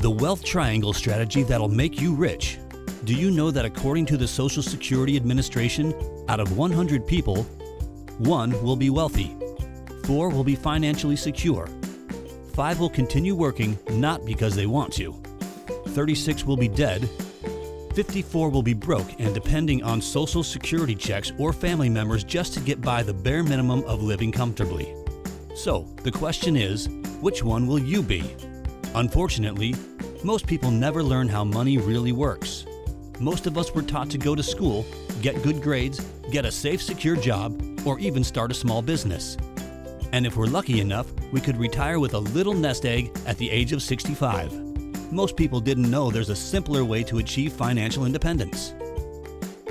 The wealth triangle strategy that'll make you rich. Do you know that according to the Social Security Administration, out of 100 people, 1 will be wealthy, 4 will be financially secure, 5 will continue working not because they want to, 36 will be dead, 54 will be broke and depending on Social Security checks or family members just to get by the bare minimum of living comfortably. So, the question is, which one will you be? Unfortunately, most people never learn how money really works. Most of us were taught to go to school, get good grades, get a safe, secure job, or even start a small business. And if we're lucky enough, we could retire with a little nest egg at the age of 65. Most people didn't know there's a simpler way to achieve financial independence.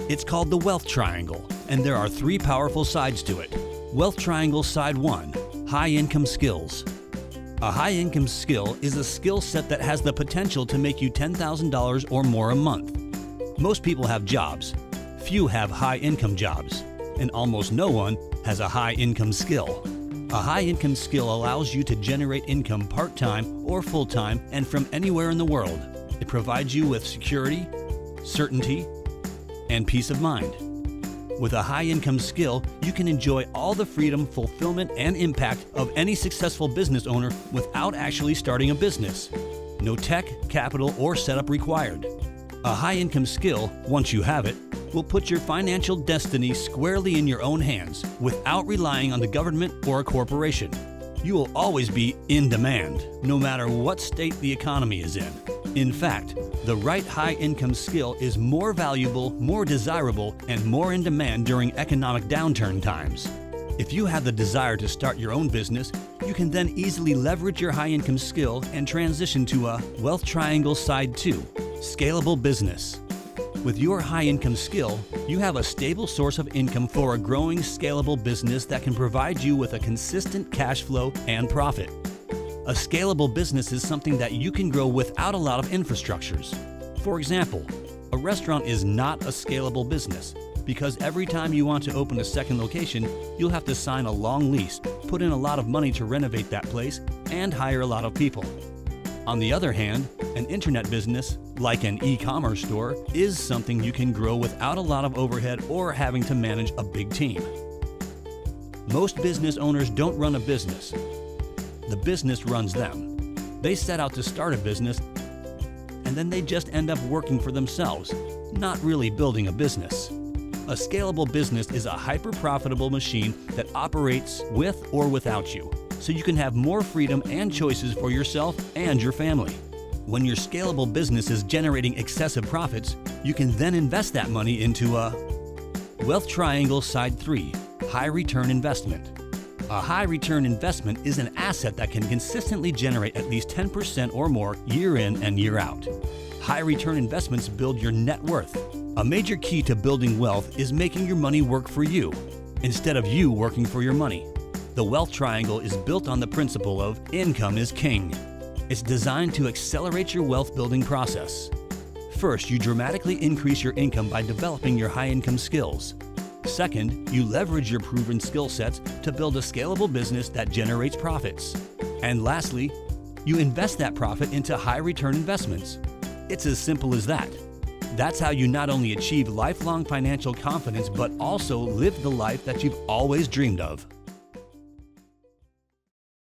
It's called the wealth triangle, and there are 3 powerful sides to it. Wealth triangle side 1, high income skills. A high income skill is a skill set that has the potential to make you $10,000 or more a month. Most people have jobs. Few have high income jobs, and almost no one has a high income skill. A high income skill allows you to generate income part-time or full-time and from anywhere in the world. It provides you with security, certainty, and peace of mind. With a high income skill, you can enjoy all the freedom, fulfillment, and impact of any successful business owner without actually starting a business. No tech, capital, or setup required. A high income skill, once you have it, will put your financial destiny squarely in your own hands without relying on the government or a corporation. You will always be in demand, no matter what state the economy is in. In fact, the right high income skill is more valuable, more desirable, and more in demand during economic downturn times. If you have the desire to start your own business, you can then easily leverage your high income skill and transition to a wealth triangle side 2, scalable business. With your high income skill, you have a stable source of income for a growing scalable business that can provide you with a consistent cash flow and profit. A scalable business is something that you can grow without a lot of infrastructures. For example, a restaurant is not a scalable business because every time you want to open a second location, you'll have to sign a long lease, put in a lot of money to renovate that place, and hire a lot of people. On the other hand, an internet business, like an e-commerce store, is something you can grow without a lot of overhead or having to manage a big team. Most business owners don't run a business. The business runs them. They set out to start a business, and then they just end up working for themselves, not really building a business. A scalable business is a hyper-profitable machine that operates with or without you, so you can have more freedom and choices for yourself and your family. When your scalable business is generating excessive profits, you can then invest that money into a wealth triangle side 3, high return investment. A high return investment is an asset that can consistently generate at least 10% or more year in and year out. High return investments build your net worth. A major key to building wealth is making your money work for you, instead of you working for your money. The wealth triangle is built on the principle of income is king. It's designed to accelerate your wealth building process. First, you dramatically increase your income by developing your high income skills. Second, you leverage your proven skill sets to build a scalable business that generates profits. And lastly, you invest that profit into high return investments. It's as simple as that. That's how you not only achieve lifelong financial confidence, but also live the life that you've always dreamed of.